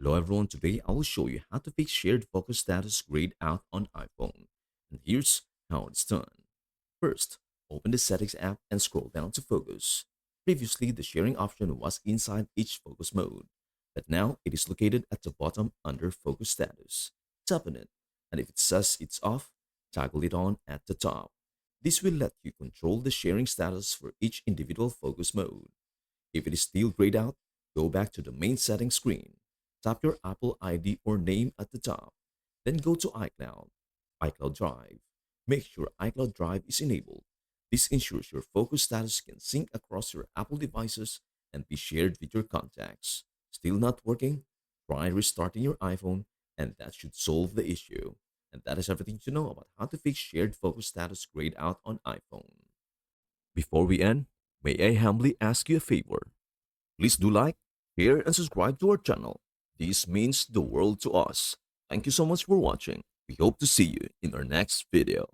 Hello everyone, today I will show you how to fix shared focus status grayed out on iPhone. And here's how it's done. First, open the settings app and scroll down to focus. Previously, the sharing option was inside each focus mode, but now it is located at the bottom under focus status. Tap on it, and if it says it's off, toggle it on at the top. This will let you control the sharing status for each individual focus mode. If it is still grayed out, go back to the main settings screen. Tap your Apple ID or name at the top. Then go to iCloud Drive. Make sure iCloud Drive is enabled. This ensures your focus status can sync across your Apple devices and be shared with your contacts. Still not working? Try restarting your iPhone, and that should solve the issue. And that is everything to know about how to fix shared focus status grayed out on iPhone. Before we end, may I humbly ask you a favor? Please do like, share, and subscribe to our channel. This means the world to us. Thank you so much for watching. We hope to see you in our next video.